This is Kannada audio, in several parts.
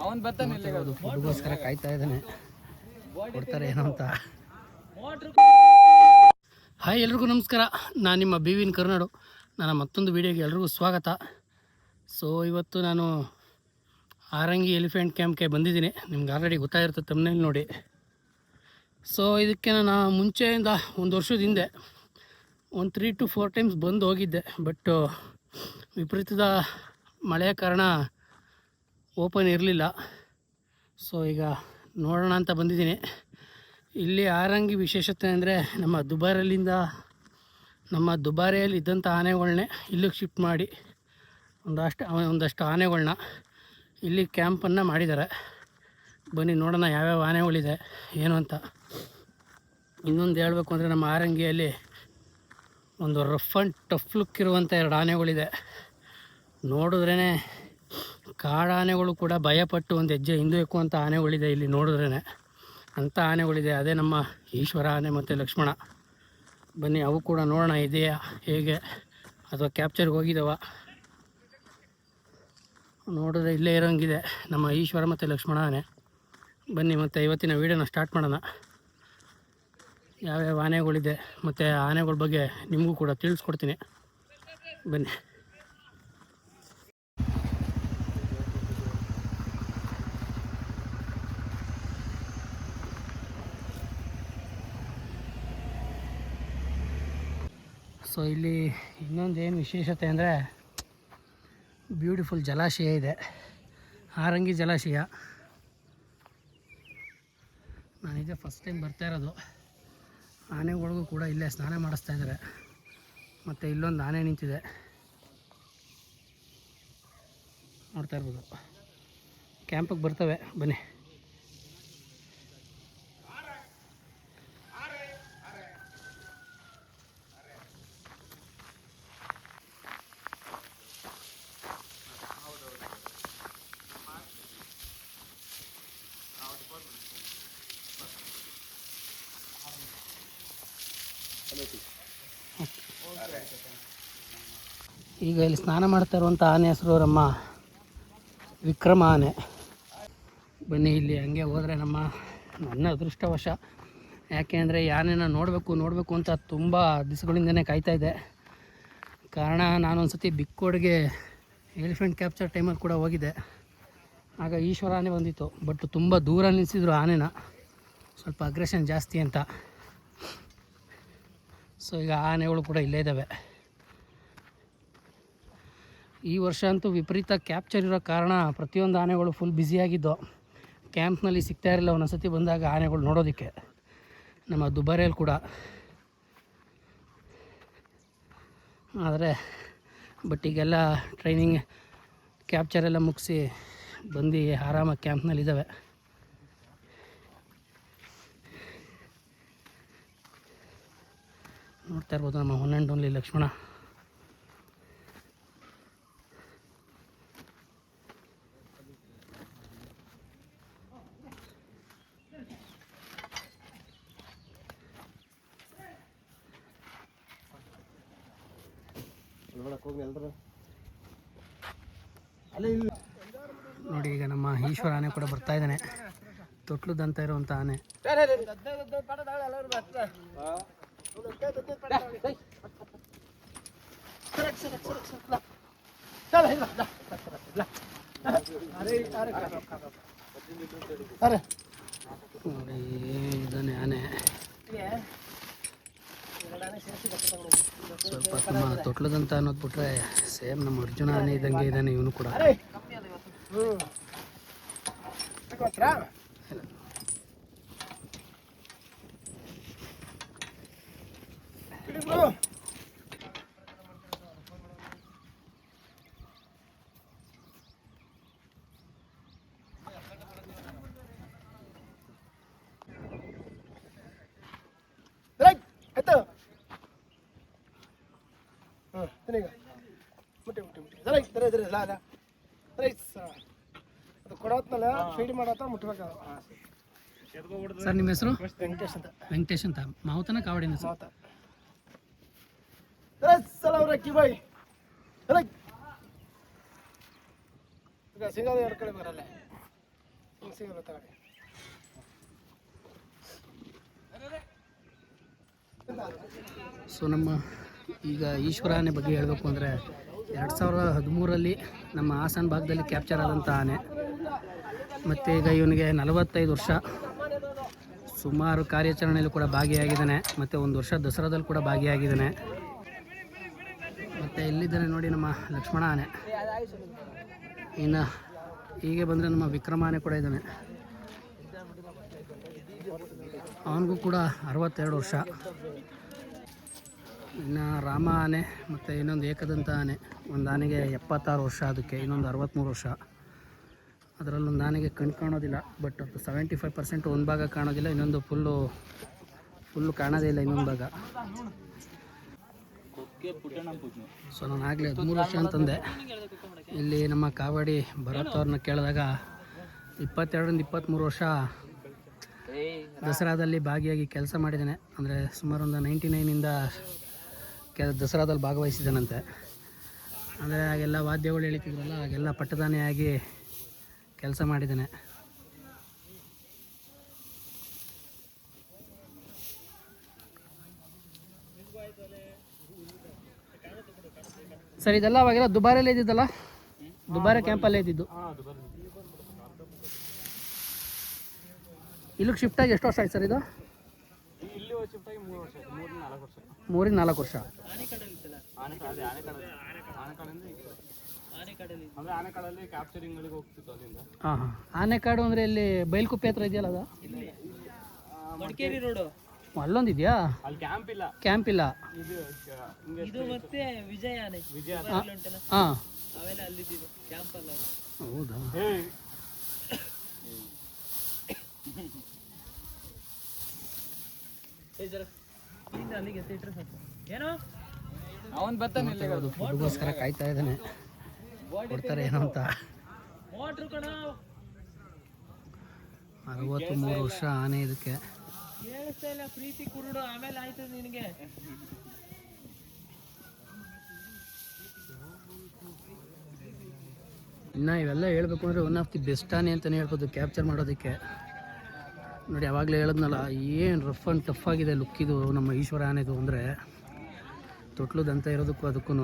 ಅವನ್ ಬರ್ತಾನೆ ಫುಡ್ಗೋಸ್ಕರ ಕಾಯ್ತಾ ಇದ್ದಾನೆ, ಕೊಡ್ತಾರೆ ಏನೋ ಅಂತ. ಹಾಯ್, ಎಲ್ರಿಗೂ ನಮಸ್ಕಾರ. ನಾನು ನಿಮ್ಮ ಬಿ ವಿನ್ ಕರ್ನಾಡು. ನನ್ನ ಮತ್ತೊಂದು ವೀಡಿಯೋಗೆ ಎಲ್ರಿಗೂ ಸ್ವಾಗತ. ಸೊ ಇವತ್ತು ನಾನು ಆರಂಗಿ ಎಲಿಫೆಂಟ್ ಕ್ಯಾಂಪ್ಗೆ ಬಂದಿದ್ದೀನಿ. ನಿಮ್ಗೆ ಆಲ್ರೆಡಿ ಗೊತ್ತಾಗಿರುತ್ತೆ ತಮ್ಮನೇಲಿ ನೋಡಿ. ಸೊ ಇದಕ್ಕೆ ನಾನು ಮುಂಚೆಯಿಂದ ಒಂದು ವರ್ಷದ ಹಿಂದೆ ಒಂದು 3 to 4 ಟೈಮ್ಸ್ ಬಂದು ಹೋಗಿದ್ದೆ. ಬಟ್ ವಿಪರೀತದ ಮಳೆಯ ಕಾರಣ ಓಪನ್ ಇರಲಿಲ್ಲ. ಸೊ ಈಗ ನೋಡೋಣ ಅಂತ ಬಂದಿದ್ದೀನಿ. ಇಲ್ಲಿ ಆರಂಗಿ ವಿಶೇಷತೆ ಅಂದರೆ ನಮ್ಮ ದುಬಾರಿಯಲ್ಲಿ ಇದ್ದಂಥ ಆನೆಗಳನ್ನೇ ಇಲ್ಲಿಗೆ ಶಿಫ್ಟ್ ಮಾಡಿ ಒಂದಷ್ಟು ಆನೆಗಳನ್ನ ಇಲ್ಲಿ ಕ್ಯಾಂಪನ್ನು ಮಾಡಿದ್ದಾರೆ. ಬನ್ನಿ ನೋಡೋಣ ಯಾವ್ಯಾವ ಆನೆಗಳಿದೆ ಏನು ಅಂತ. ಇನ್ನೊಂದು ಹೇಳಬೇಕು ಅಂದರೆ ನಮ್ಮ ಆರಂಗಿಯಲ್ಲಿ ಒಂದು ರಫ್ ಆ್ಯಂಡ್ ಟಫ್ ಲುಕ್ ಇರುವಂಥ 2 ಆನೆಗಳಿದೆ. ನೋಡಿದ್ರೇ ಕಾಡಾನೆಗಳು ಕೂಡ ಭಯಪಟ್ಟು ಒಂದು ಹೆಜ್ಜೆ ಹಿಂದೆ ಇಕ್ಕುವಂಥ ಆನೆಗಳಿದೆ ಇಲ್ಲಿ ನೋಡಿದ್ರೇ, ಅಂಥ ಆನೆಗಳಿದೆ. ಅದೇ ನಮ್ಮ ಈಶ್ವರ ಆನೆ ಮತ್ತು ಲಕ್ಷ್ಮಣ. ಬನ್ನಿ ಅವು ಕೂಡ ನೋಡೋಣ ಇದೆಯಾ ಹೇಗೆ, ಅಥವಾ ಕ್ಯಾಪ್ಚರ್ಗೆ ಹೋಗಿದ್ದಾವ. ನೋಡಿದ್ರೆ ಇಲ್ಲೇ ಇರೋಂಗಿದೆ ನಮ್ಮ ಈಶ್ವರ ಮತ್ತು ಲಕ್ಷ್ಮಣ ಆನೆ. ಬನ್ನಿ ಮತ್ತು ಇವತ್ತಿನ ವೀಡಿಯೋನ ಸ್ಟಾರ್ಟ್ ಮಾಡೋಣ. ಯಾವ್ಯಾವ ಆನೆಗಳಿದೆ ಮತ್ತು ಆನೆಗಳ ಬಗ್ಗೆ ನಿಮಗೂ ಕೂಡ ತಿಳಿಸ್ಕೊಡ್ತೀನಿ. ಬನ್ನಿ. ಸೊ ಇಲ್ಲಿ ಇನ್ನೊಂದು ಏನು ವಿಶೇಷತೆ ಅಂದರೆ ಬ್ಯೂಟಿಫುಲ್ ಜಲಾಶಯ ಇದೆ, ಆರಂಗಿ ಜಲಾಶಯ. ನಾನಿದೆ ಫಸ್ಟ್ ಟೈಮ್ ಬರ್ತಾ ಇರೋದು. ಆನೆಗಳಿಗೂ ಕೂಡ ಇಲ್ಲೇ ಸ್ನಾನ ಮಾಡಿಸ್ತಾ ಇದ್ದಾರೆ. ಮತ್ತು ಇಲ್ಲೊಂದು ಆನೆ ನಿಂತಿದೆ, ನೋಡ್ತಾ ಇರ್ಬೋದು. ಕ್ಯಾಂಪಿಗೆ ಬರ್ತವೆ, ಬನ್ನಿ. ಈಗ ಇಲ್ಲಿ ಸ್ನಾನ ಮಾಡ್ತಾ ಇರುವಂಥ ಆನೆ ಹೆಸರು ನಮ್ಮ ವಿಕ್ರಮ ಆನೆ. ಬನ್ನಿ ಇಲ್ಲಿ ಹಂಗೆ ಹೋದರೆ ನನ್ನ ಅದೃಷ್ಟವಶ, ಯಾಕೆ ಅಂದರೆ ಈ ಆನೆನ ನೋಡಬೇಕು ಅಂತ ತುಂಬ ದಿವಸಗಳಿಂದನೇ ಕಾಯ್ತಾ ಇದೆ. ಕಾರಣ ನಾನೊಂದು ಸತಿ ಬಿಕ್ಕೋಡ್ಗೆ ಎಲಿಫೆಂಟ್ ಕ್ಯಾಪ್ಚರ್ ಟೈಮಲ್ಲಿ ಕೂಡ ಹೋಗಿದ್ದೆ. ಆಗ ಈಶ್ವರ ಆನೆ ಬಂದಿತ್ತು. ಬಟ್ ತುಂಬ ದೂರ ನಿಲ್ಲಿಸಿದ್ರು ಆನೆನ, ಸ್ವಲ್ಪ ಅಗ್ರೆಷನ್ ಜಾಸ್ತಿ ಅಂತ. ಸೊ ಈಗ ಆನೆಗಳು ಕೂಡ ಇಲ್ಲೇ ಇದ್ದಾವೆ. ಈ ವರ್ಷ ಅಂತೂ ವಿಪರೀತ ಕ್ಯಾಪ್ಚರ್ ಇರೋ ಕಾರಣ ಪ್ರತಿಯೊಂದು ಆನೆಗಳು ಫುಲ್ ಬ್ಯುಸಿಯಾಗಿದ್ದು. ಕ್ಯಾಂಪ್ನಲ್ಲಿ ಸಿಗ್ತಾ ಇರಲಿಲ್ಲ ಒಂದೊಂದು ಸತಿ ಬಂದಾಗ ಆನೆಗಳು ನೋಡೋದಕ್ಕೆ. ನಮ್ಮ ದುಬಾರಿಯಲ್ಲಿ ಕೂಡ ಆದರೆ ಬಟ್ ಈಗೆಲ್ಲ ಟ್ರೈನಿಂಗ್ ಕ್ಯಾಪ್ಚರೆಲ್ಲ ಮುಗಿಸಿ ಬಂದು ಆರಾಮಾಗಿ ಕ್ಯಾಂಪ್ನಲ್ಲಿದ್ದಾವೆ. ನೋಡ್ತಾ ಇರ್ಬೋದು ನಮ್ಮ ಒನ್ ಆ್ಯಂಡ್ ಓನ್ಲಿ ಲಕ್ಷ್ಮಣ. ನೋಡಿ ಈಗ ನಮ್ಮ ಈಶ್ವರ ಆನೆ ಕೂಡ ಬರ್ತಾ ಇದ್ದಾನೆ, ತೊಟ್ಲುದಂತ ಇರುವಂಥ ಆನೆ. ನೋಡಿ ಇದಾನೆ ಆನೆ. ಸ್ವಲ್ಪ ನಮ್ಮ ತೊಟ್ಲದಂತ ಅನ್ನೋದು ಬಿಟ್ರೆ ಸೇಮ್ ನಮ್ಮ ಅರ್ಜುನ ಆನೆ ಇದ್ದಂಗೆ ಇದ್ದಾನೆ ಇವನು ಕೂಡ. ಹಾಂ ತಿನ್ನೀಗ ಮುಟ್ಟಿ ಮುಟ್ಟಿ ಮುಟ್ಟಿ ಸರಿ ಸರಿ ಸರಿ ಅಲ್ಲ ಅಲ್ಲ ಸರಿ ಅದು ಕೊಡೋತ್ನಲ್ಲ ಫೀಡ್ ಮಾಡತ್ತ ಮುಟ್ಬೇಕಾಗ. ಸರ್ ನಿಮ್ಮ ಹೆಸರು? ವೆಂಕಟೇಶ್ ಅಂತ. ವೆಂಕಟೇಶ್ ಅಂತ. ಮಾವುತನ ಕಾವಡಿನ ಸರ್? ಮಾತಾ ಸರಿ ಸಲ ಅವ್ರ ಅಕ್ಕಿ ಬಾಯ್ ಸರಿ ಈಗ ಸಿಗೋದು ಎರಡು ಕಡೆ ಬರಲ್ಲ ಹಿಂಗೆ ಸಿಗೋಲ್ಲ ತಗೊಳ್ಳಿ. ಸೊ ನಮ್ಮ ಈಗ ಈಶ್ವರ ಆನೆ ಬಗ್ಗೆ ಹೇಳಬೇಕು ಅಂದರೆ 2013ರಲ್ಲಿ ನಮ್ಮ ಹಾಸನ ಭಾಗದಲ್ಲಿ ಕ್ಯಾಪ್ಚರ್ ಆದಂಥ ಆನೆ. ಮತ್ತು ಈಗ ಇವನಿಗೆ 45 ವರ್ಷ. ಸುಮಾರು ಕಾರ್ಯಾಚರಣೆಯಲ್ಲೂ ಕೂಡ ಭಾಗಿಯಾಗಿದ್ದಾನೆ. ಮತ್ತು ಒಂದು ವರ್ಷ ದಸರಾದಲ್ಲಿ ಕೂಡ ಭಾಗಿಯಾಗಿದ್ದಾನೆ. ಮತ್ತು ಎಲ್ಲಿದ್ದಾನೆ ನೋಡಿ ನಮ್ಮ ಲಕ್ಷ್ಮಣ ಆನೆ. ಇನ್ನು ಹೀಗೆ ಬಂದರೆ ನಮ್ಮ ವಿಕ್ರಮ ಆನೆ ಕೂಡ ಇದ್ದಾನೆ. ಅವನಿಗೂ ಕೂಡ 62 ವರ್ಷ. ಇನ್ನು ರಾಮ ಆನೆ ಮತ್ತು ಇನ್ನೊಂದು ಏಕದಂತ ಆನೆ. ಒಂದು ಆನೆಗೆ 76 ವರ್ಷ, ಅದಕ್ಕೆ ಇನ್ನೊಂದು 63 ವರ್ಷ. ಅದರಲ್ಲೊಂದು ಆನೆಗೆ ಕಣ್ಣು ಕಾಣೋದಿಲ್ಲ, ಬಟ್ ಅದು 75% ಒಂದು ಭಾಗ ಕಾಣೋದಿಲ್ಲ, ಇನ್ನೊಂದು ಫುಲ್ಲು ಕಾಣೋದೇ ಇಲ್ಲ ಇನ್ನೊಂದು ಭಾಗ. ಸೊ ನಾನು ಆಗಲೇ 13 ವರ್ಷ ಅಂತಂದೆ. ಇಲ್ಲಿ ನಮ್ಮ ಕಾವಡಿ ಭರತ್ ಅವ್ರನ್ನ ಕೇಳಿದಾಗ 22ರಿಂದ 23 ವರ್ಷ ದಸರಾದಲ್ಲಿ ಭಾಗಿಯಾಗಿ ಕೆಲಸ ಮಾಡಿದ್ದಾನೆ. ಅಂದರೆ ಸುಮಾರು ಒಂದು 99ಇಂದ ದಸರಾದಲ್ಲಿ ಭಾಗವಹಿಸಿದ್ದಾನಂತೆ. ಅಂದರೆ ಆಗೆಲ್ಲ ವಾದ್ಯಗಳು ಹೇಳಿತಿದ್ರಲ್ಲ, ಆಗೆಲ್ಲ ಪಟ್ಟದಾನೆಯಾಗಿ ಕೆಲಸ ಮಾಡಿದ್ದಾನೆ. ಸರ್ ಇದೆಲ್ಲ ಅವಾಗೆಲ್ಲ ದುಬಾರಿಯಲ್ಲೇ ಇದ್ದಿದ್ದಲ್ಲ? ದುಬಾರಿ ಕ್ಯಾಂಪಲ್ಲೇ ಇದ್ದಿದ್ದು. ಇಲ್ಲಿಗೆ ಶಿಫ್ಟ್ ಆಗಿ ಎಷ್ಟು ವರ್ಷ ಆಯ್ತು ಸರ್ ಇದು? 3-4 ವರ್ಷ. ಹಾಂ ಹಾಂ. ಆನೆಕಾಡು ಅಂದರೆ ಇಲ್ಲಿ ಬೈಲ್ಕುಪ್ಪೆ ಹತ್ರ ಇದೆಯಲ್ಲ ಅದು? ಮಡಿಕೇರಿ ರೋಡು ಅಲ್ಲೊಂದಿದೆಯಾ? ಕ್ಯಾಂಪ್ ಇಲ್ಲ. ಇದು ಮತ್ತೆ ವಿಜಯ ಆನೆ ಹಾಂ ಅವೆಲ್ಲ ಅಲ್ಲಿದ್ದು ಕ್ಯಾಂಪ್ ಅಲ್ಲ. ಹೌದಾ? ಅಲ್ಲಿಗೆ ಏನೋ ಅವನ್ ಬರ್ತಾನೆ ಫುಡ್ಗೋಸ್ಕರ ಕಾಯ್ತಾ ಇದ್ದಾನೆ, ಕೊಡ್ತಾರೆ ಏನೋ ಅಂತ. 63 ವರ್ಷ ಆನೆ ಇದಕ್ಕೆ. ಕೇಳಿಸ್ತಾ ಇಲ್ಲ ಪ್ರೀತಿ ಕುರುಡು, ಆಮೇಲೆ ಆಯ್ತದ ನಿನಗೆ. ಇನ್ನು ಇವೆಲ್ಲ ಹೇಳ್ಬೇಕು ಅಂದರೆ ಒನ್ ಆಫ್ ದಿ ಬೆಸ್ಟ್ ಆನೆ ಅಂತಲೇ ಹೇಳ್ಬೋದು ಕ್ಯಾಪ್ಚರ್ ಮಾಡೋದಕ್ಕೆ. ನೋಡಿ ಯಾವಾಗಲೇ ಹೇಳಿದ್ನಲ್ಲ, ಏನು ರಫ್ ಆ್ಯಂಡ್ ಟಫ್ ಆಗಿದೆ ಲುಕ್ ಇದು ನಮ್ಮ ಈಶ್ವರ ಆನೆದು. ಅಂದರೆ ತೊಟ್ಲದಂತ ಇರೋದಕ್ಕೂ ಅದಕ್ಕೂ.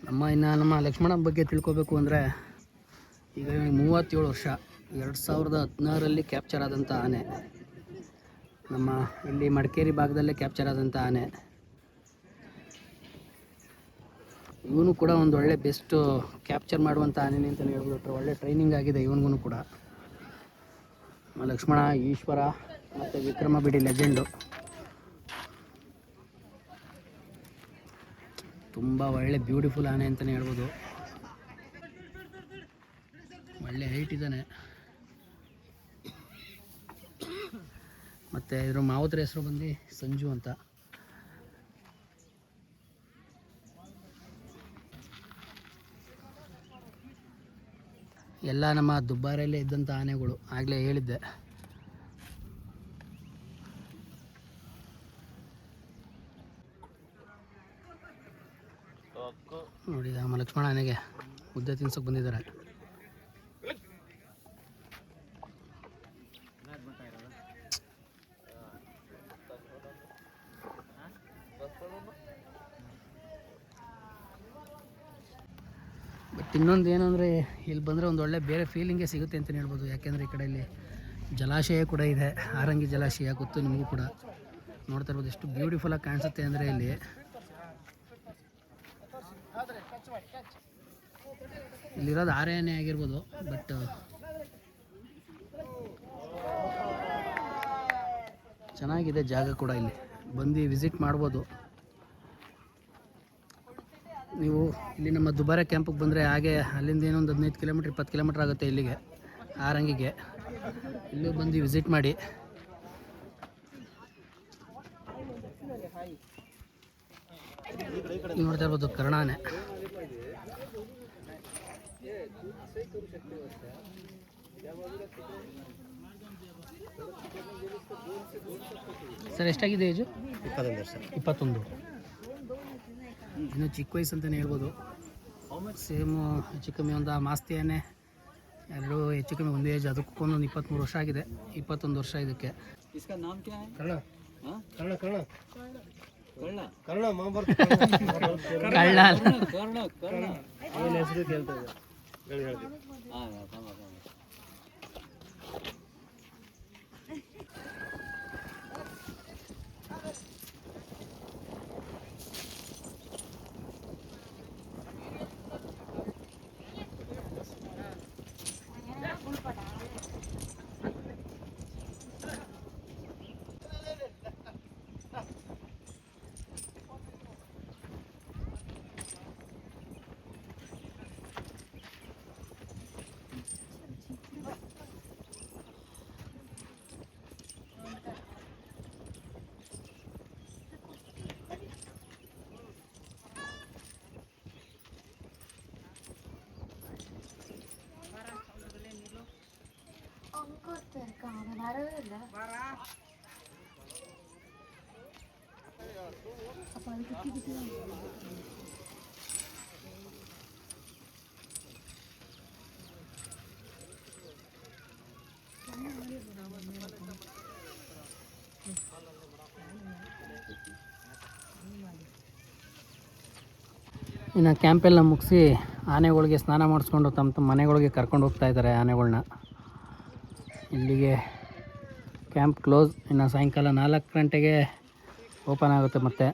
ನಮ್ಮ ಲಕ್ಷ್ಮಣನ ಬಗ್ಗೆ ತಿಳ್ಕೊಬೇಕು ಅಂದರೆ ಈಗ 37 ವರ್ಷ. 2016ರಲ್ಲಿ ಕ್ಯಾಪ್ಚರ್ ಆದಂಥ ಆನೆ. ನಮ್ಮ ಇಲ್ಲಿ ಮಡಿಕೇರಿ ಭಾಗದಲ್ಲೇ ಕ್ಯಾಪ್ಚರ್ ಆದಂಥ ಆನೆ. ಇವನು ಕೂಡ ಒಂದು ಒಳ್ಳೆ ಬೆಸ್ಟ್ ಕ್ಯಾಪ್ಚರ್ ಮಾಡುವಂಥ ಆನೆ ಅಂತಲೇ ಹೇಳ್ಬೋದು. ಒಳ್ಳೆ ಟ್ರೈನಿಂಗ್ ಆಗಿದೆ ಇವನಿಗೂ ಕೂಡ. ಲಕ್ಷ್ಮಣ, ಈಶ್ವರ ಮತ್ತು ವಿಕ್ರಮ ಬಿಡಿ ಲೆಜೆಂಡು. ತುಂಬ ಒಳ್ಳೆ ಬ್ಯೂಟಿಫುಲ್ ಆನೆ ಅಂತಲೇ ಹೇಳ್ಬೋದು. ಒಳ್ಳೆ ಹೈಟ್ ಇದ್ದಾನೆ. ಮತ್ತು ಇದ್ರ ಮಾವುತರ ಹೆಸರು ಬಂದು ಸಂಜು ಅಂತ. ಎಲ್ಲ ನಮ್ಮ ದುಬಾರಿಯಲ್ಲೇ ಇದ್ದಂಥ ಆನೆಗಳು, ಆಗಲೇ ಹೇಳಿದ್ದೆ. ನೋಡಿ ನಮ್ಮ ಲಕ್ಷ್ಮಣ ಆನೆಗೆ ಮುದ್ದೆ ತಿನ್ಸೋಕೆ ಬಂದಿದ್ದಾರೆ. ಬಟ್ ಇನ್ನೊಂದು ಏನು ಅಂದರೆ ಇಲ್ಲಿ ಬಂದರೆ ಒಂದು ಒಳ್ಳೆ ಬೇರೆ ಫೀಲಿಂಗೇ ಸಿಗುತ್ತೆ ಅಂತಲೇ ಹೇಳ್ಬೋದು. ಯಾಕೆಂದರೆ ಈ ಕಡೆ ಇಲ್ಲಿ ಜಲಾಶಯ ಕೂಡ ಇದೆ, ಆರಂಗಿ ಜಲಾಶಯ, ಗೊತ್ತು ನಿಮಗೂ ಕೂಡ. ನೋಡ್ತಾ ಇರ್ಬೋದು ಎಷ್ಟು ಬ್ಯೂಟಿಫುಲ್ಲಾಗಿ ಕಾಣಿಸುತ್ತೆ ಅಂದರೆ ಇಲ್ಲಿ. ಇಲ್ಲಿರೋದು ಆನೆ ಆಗಿರ್ಬೋದು, ಬಟ್ ಚೆನ್ನಾಗಿದೆ ಜಾಗ ಕೂಡ. ಇಲ್ಲಿ ಬಂದು ವಿಸಿಟ್ ಮಾಡ್ಬೋದು. ನೀವು ಇಲ್ಲಿ ನಮ್ಮ ದುಬಾರೆ ಕ್ಯಾಂಪಿಗೆ ಬಂದರೆ ಹಾಗೆ ಅಲ್ಲಿಂದ ಏನೋ ಒಂದು 15 ಕಿಲೋಮೀಟ್ರ್ 20 ಕಿಲೋಮೀಟ್ರ್ ಆಗುತ್ತೆ ಇಲ್ಲಿಗೆ ಆರಂಗಿಗೆ. ಇಲ್ಲೂ ಬಂದು ವಿಸಿಟ್ ಮಾಡಿ. ನೋಡ್ತಾ ಇರ್ಬೋದು ಕರ್ಣಾನೆ. ಸರ್ ಎಷ್ಟಾಗಿದೆ ಏಜು? 21 ವರ್ಷ. 21. ಇನ್ನು ಚಿಕ್ಕ ವಯಸ್ಸು ಅಂತಲೇ ಹೇಳ್ಬೋದು. ಸೇಮು ಹೆಚ್ಚು ಕಮ್ಮಿ ಒಂದು ಮಾಸ್ತಿಯನ್ನೇ ಎರಡು ಹೆಚ್ಚು ಕಮ್ಮಿ ಒಂದೇ ಏಜ್. ಅದಕ್ಕೂ ಒಂದು 23 ವರ್ಷ ಆಗಿದೆ. 21 ವರ್ಷ ಇದಕ್ಕೆ. ಕರ್ಣ ಕರ್ಣ ಕರ್ಣ ಕರ್ಣ ಕರ್ಣ ಕಳ್ಳ ಏನು ಹೆಸರು ಕೇಳ್ತಾ ಇದೆ ಹೇಳಿ. ಇನ್ನು ಕ್ಯಾಂಪೆಲ್ಲ ಮುಗಿಸಿ ಆನೆಗಳಿಗೆ ಸ್ನಾನ ಮಾಡಿಸ್ಕೊಂಡು ತಮ್ಮ ಮನೆಗಳಿಗೆ ಕರ್ಕೊಂಡು ಹೋಗ್ತಾ ಇದ್ದಾರೆ ಆನೆಗಳ್ನ. ಇಲ್ಲಿಗೆ ಕ್ಯಾಂಪ್ ಕ್ಲೋಸ್. ಇನ್ನು ಸಾಯಂಕಾಲ 4 ಗಂಟೆಗೆ ಓಪನ್ ಆಗುತ್ತೆ ಮತ್ತೆ.